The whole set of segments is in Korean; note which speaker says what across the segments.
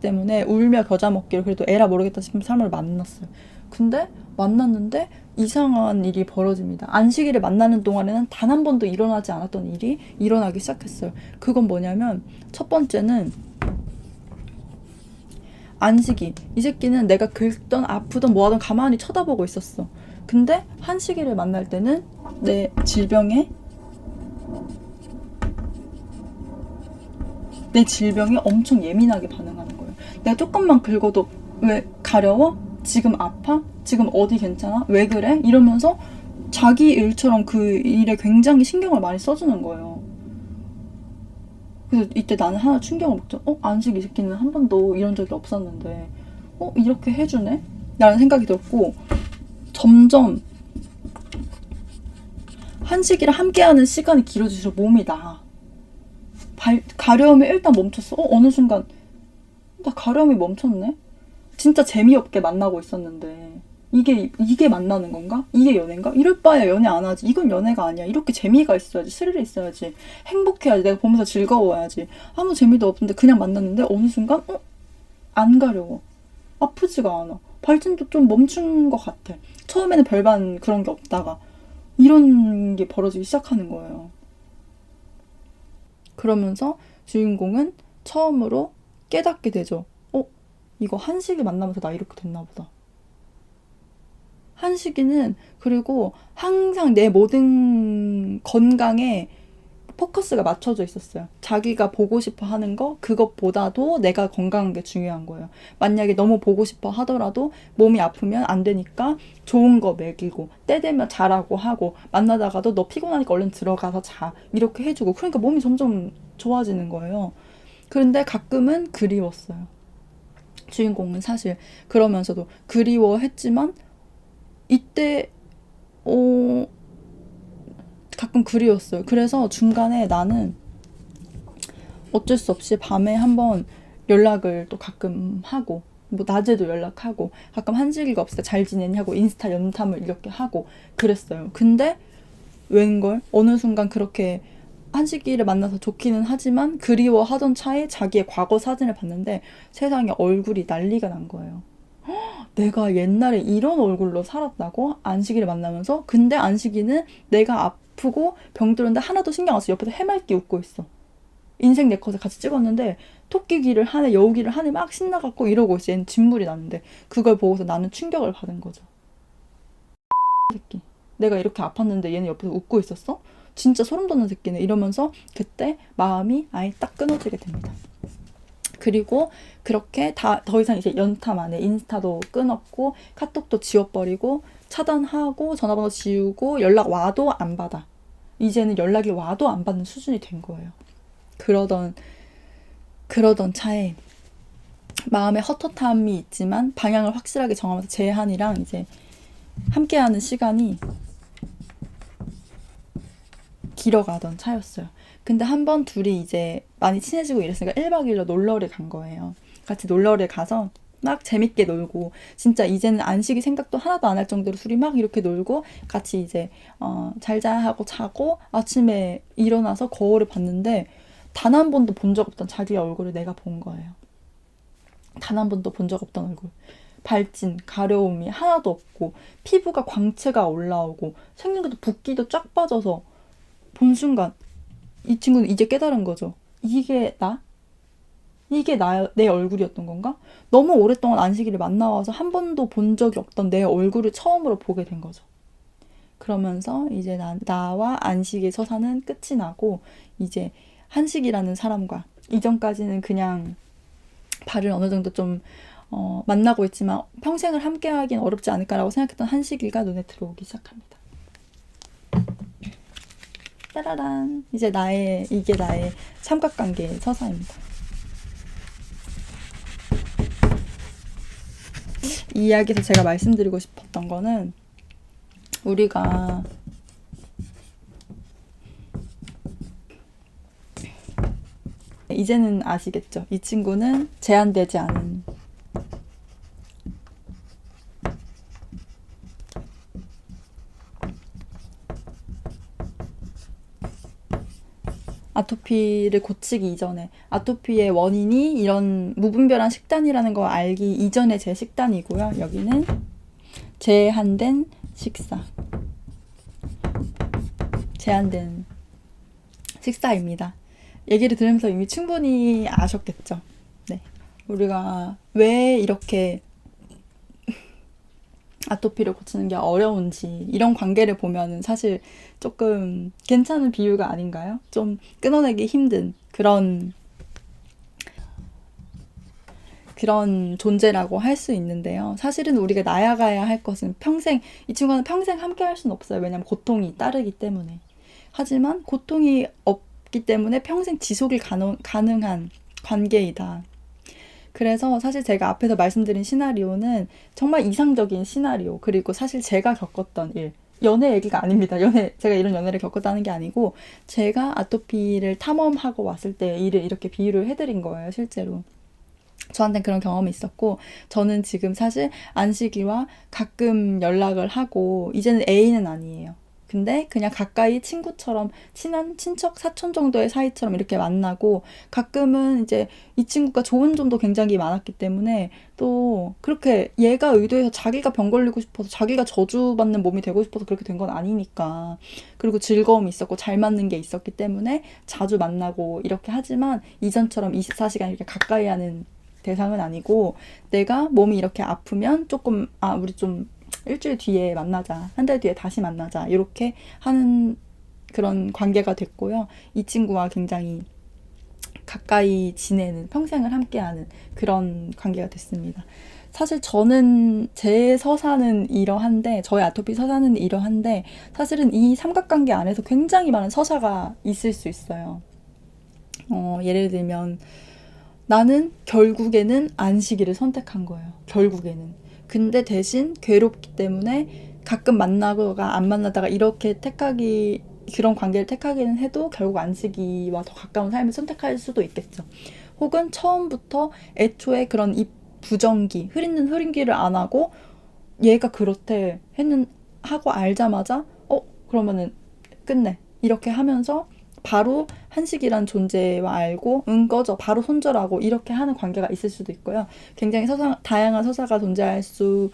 Speaker 1: 때문에 울며 겨자 먹기로 그래도 에라 모르겠다 싶은 사람을 만났어요. 근데 만났는데 이상한 일이 벌어집니다. 안식일을 만나는 동안에는 단 한 번도 일어나지 않았던 일이 일어나기 시작했어요. 그건 뭐냐면 첫 번째는 안식이. 이 새끼는 내가 긁던 아프던 뭐하던 가만히 쳐다보고 있었어. 근데 한식이를 만날 때는 내 질병에 엄청 예민하게 반응하는 거예요. 내가 조금만 긁어도 왜 가려워? 지금 아파? 지금 어디 괜찮아? 왜 그래? 이러면서 자기 일처럼 그 일에 굉장히 신경을 많이 써주는 거예요. 그래서 이때 나는 하나 충격을 먹죠. 안식 이 새끼는 한 번도 이런 적이 없었는데 이렇게 해주네? 라는 생각이 들었고, 점점 한식이랑 함께하는 시간이 길어질수록 몸이 나아. 가려움이 일단 멈췄어. 어느 순간 나 가려움이 멈췄네? 진짜 재미없게 만나고 있었는데 이게 만나는 건가? 이게 연애인가? 이럴 바에 연애 안 하지. 이건 연애가 아니야. 이렇게 재미가 있어야지. 스릴이 있어야지. 행복해야지. 내가 보면서 즐거워야지. 아무 재미도 없는데 그냥 만났는데 어느 순간 안 가려워. 아프지가 않아. 발진도 좀 멈춘 것 같아. 처음에는 별반 그런 게 없다가 이런 게 벌어지기 시작하는 거예요. 그러면서 주인공은 처음으로 깨닫게 되죠. 이거 한식이 만나면서 나 이렇게 됐나 보다. 한식이는 그리고 항상 내 모든 건강에 포커스가 맞춰져 있었어요. 자기가 보고 싶어 하는 거, 그것보다도 내가 건강한 게 중요한 거예요. 만약에 너무 보고 싶어 하더라도 몸이 아프면 안 되니까 좋은 거 먹이고, 때 되면 자라고 하고, 만나다가도 너 피곤하니까 얼른 들어가서 자. 이렇게 해주고, 그러니까 몸이 점점 좋아지는 거예요. 그런데 가끔은 그리웠어요. 주인공은 사실 그러면서도 그리워했지만 이때 가끔 그리웠어요. 그래서 중간에 나는 어쩔 수 없이 밤에 한번 연락을 또 가끔 하고, 뭐 낮에도 연락하고, 가끔 한식이가 없을 때 잘 지내냐고 인스타 연탐을 이렇게 하고 그랬어요. 근데 웬걸 어느 순간 그렇게 한식이를 만나서 좋기는 하지만 그리워하던 차에 자기의 과거 사진을 봤는데 세상에 얼굴이 난리가 난 거예요. 내가 옛날에 이런 얼굴로 살았다고? 안식이를 만나면서? 근데 안식이는 내가 아프고 병들었는데 하나도 신경 안 써. 옆에서 해맑게 웃고 있어. 인생 네컷을 같이 찍었는데 토끼기를 하네, 여우기를 하네 막 신나갖고 이러고 있어. 얘는 진물이 나는데 그걸 보고서 나는 충격을 받은 거죠. 새끼. 내가 이렇게 아팠는데 얘는 옆에서 웃고 있었어? 진짜 소름 돋는 새끼네. 이러면서 그때 마음이 아예 딱 끊어지게 됩니다. 그리고 그렇게 더 이상 이제 연탐 안 해. 인스타도 끊었고 카톡도 지워버리고 차단하고 전화번호 지우고 연락 와도 안 받아. 이제는 연락이 와도 안 받는 수준이 된 거예요. 그러던 차에 마음에 헛헛함이 있지만 방향을 확실하게 정하면서 재한이랑 이제 함께하는 시간이 길어가던 차였어요. 근데 한 번 둘이 이제 많이 친해지고 이랬으니까 1박 2일로 놀러를 간 거예요. 같이 놀러를 가서 막 재밌게 놀고, 진짜 이제는 안식이 생각도 하나도 안 할 정도로 둘이 막 이렇게 놀고 같이 이제 잘자 하고 자고 아침에 일어나서 거울을 봤는데 단 한 번도 본 적 없던 자기의 얼굴을 내가 본 거예요. 단 한 번도 본 적 없던 얼굴. 발진, 가려움이 하나도 없고 피부가 광채가 올라오고 생긴 것도 붓기도 쫙 빠져서 본 순간 이 친구는 이제 깨달은 거죠. 이게 내 얼굴이었던 건가? 너무 오랫동안 안식이를 만나와서 한 번도 본 적이 없던 내 얼굴을 처음으로 보게 된 거죠. 그러면서 이제 나와 안식의 서사는 끝이 나고 이제 한식이라는 사람과 이전까지는 그냥 발을 어느 정도 좀 만나고 있지만 평생을 함께하긴 어렵지 않을까라고 생각했던 한식이가 눈에 들어오기 시작합니다. 짜라란. 이게 나의 삼각관계 서사입니다. 이 이야기에서 제가 말씀드리고 싶었던 거는 우리가 이제는 아시겠죠? 이 친구는 제한되지 않은 아토피를 고치기 이전에 아토피의 원인이 이런 무분별한 식단이라는 걸 알기 이전에 제 식단이고요. 여기는 제한된 식사, 제한된 식사입니다. 얘기를 들으면서 이미 충분히 아셨겠죠? 네. 우리가 왜 이렇게 아토피를 고치는 게 어려운지 이런 관계를 보면은 사실 조금 괜찮은 비유가 아닌가요? 좀 끊어내기 힘든 그런 존재라고 할 수 있는데요. 사실은 우리가 나아가야 할 것은 평생, 이 친구는 평생 함께 할 수는 없어요. 왜냐하면 고통이 따르기 때문에. 하지만 고통이 없기 때문에 평생 지속이 가능한 관계이다. 그래서 사실 제가 앞에서 말씀드린 시나리오는 정말 이상적인 시나리오, 그리고 사실 제가 겪었던 일, 연애 얘기가 아닙니다. 제가 이런 연애를 겪었다는 게 아니고 제가 아토피를 탐험하고 왔을 때 일을 이렇게 비유를 해드린 거예요, 실제로. 저한테는 그런 경험이 있었고, 저는 지금 사실 안식이와 가끔 연락을 하고, 이제는 애인은 아니에요. 근데 그냥 가까이 친구처럼, 친한 친척, 사촌 정도의 사이처럼 이렇게 만나고, 가끔은 이제 이 친구가 좋은 점도 굉장히 많았기 때문에, 또 그렇게 얘가 의도해서 자기가 병 걸리고 싶어서, 자기가 저주받는 몸이 되고 싶어서 그렇게 된 건 아니니까. 그리고 즐거움이 있었고, 잘 맞는 게 있었기 때문에 자주 만나고 이렇게 하지만, 이전처럼 24시간 이렇게 가까이 하는 대상은 아니고, 내가 몸이 이렇게 아프면 조금 우리 좀 일주일 뒤에 만나자, 한 달 뒤에 다시 만나자, 이렇게 하는 그런 관계가 됐고요. 이 친구와 굉장히 가까이 지내는, 평생을 함께하는 그런 관계가 됐습니다. 사실 저는 제 서사는 이러한데, 저의 아토피 서사는 이러한데, 사실은 이 삼각관계 안에서 굉장히 많은 서사가 있을 수 있어요. 예를 들면 나는 결국에는 안식일을 선택한 거예요. 결국에는. 근데 대신 괴롭기 때문에 가끔 만나거나 안 만나다가 이렇게 그런 관계를 택하기는 해도 결국 안식이와 더 가까운 삶을 선택할 수도 있겠죠. 혹은 처음부터 애초에 그런 이 부정기, 흐린기를 안 하고 얘가 그렇대 하고 알자마자 그러면은 끝내. 이렇게 하면서 바로 한식이란 존재와 알고 꺼져 바로 손절하고 이렇게 하는 관계가 있을 수도 있고요. 굉장히 다양한 서사가 존재할 수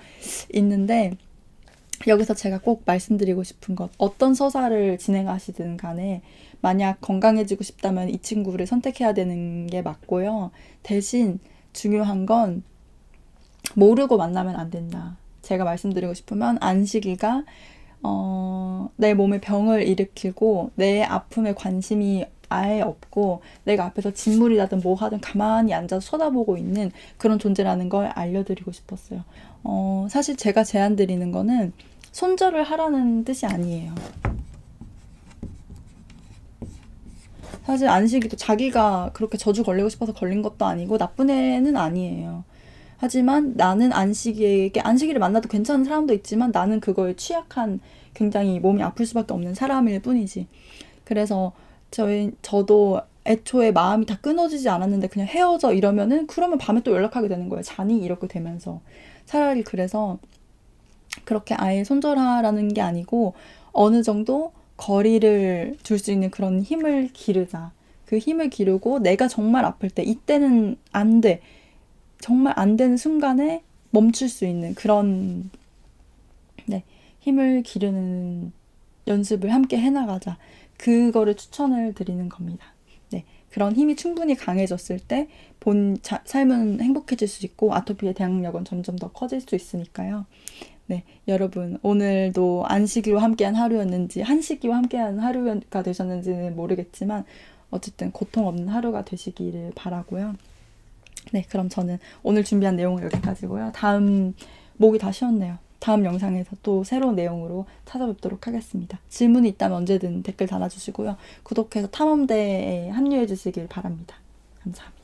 Speaker 1: 있는데, 여기서 제가 꼭 말씀드리고 싶은 것, 어떤 서사를 진행하시든 간에 만약 건강해지고 싶다면 이 친구를 선택해야 되는 게 맞고요. 대신 중요한 건 모르고 만나면 안 된다. 제가 말씀드리고 싶으면 안식이가 내 몸에 병을 일으키고 내 아픔에 관심이 아예 없고 내가 앞에서 진물이라든 뭐 하든 가만히 앉아서 쳐다보고 있는 그런 존재라는 걸 알려드리고 싶었어요. 사실 제가 제안드리는 거는 손절을 하라는 뜻이 아니에요. 사실 안식이도 자기가 그렇게 저주 걸리고 싶어서 걸린 것도 아니고 나쁜 애는 아니에요. 하지만 나는 안식이를 만나도 괜찮은 사람도 있지만 나는 그거에 취약한, 굉장히 몸이 아플 수밖에 없는 사람일 뿐이지. 그래서 저도 애초에 마음이 다 끊어지지 않았는데 그냥 헤어져 이러면은, 그러면 밤에 또 연락하게 되는 거예요. 자니? 이렇게 되면서. 차라리 그래서 그렇게 아예 손절하라는 게 아니고 어느 정도 거리를 둘 수 있는 그런 힘을 기르자. 그 힘을 기르고 내가 정말 아플 때, 이때는 안 돼. 정말 안 되는 순간에 멈출 수 있는 그런 힘을 기르는 연습을 함께 해나가자. 그거를 추천을 드리는 겁니다. 네, 그런 힘이 충분히 강해졌을 때 삶은 행복해질 수 있고 아토피의 대항력은 점점 더 커질 수 있으니까요. 네, 여러분 오늘도 안식일과 함께한 하루였는지 한식이와 함께한 하루가 되셨는지는 모르겠지만 어쨌든 고통 없는 하루가 되시기를 바라고요. 네, 그럼 저는 오늘 준비한 내용은 여기까지고요. 목이 다 쉬었네요. 다음 영상에서 또 새로운 내용으로 찾아뵙도록 하겠습니다. 질문이 있다면 언제든 댓글 달아주시고요. 구독해서 탐험대에 합류해 주시길 바랍니다. 감사합니다.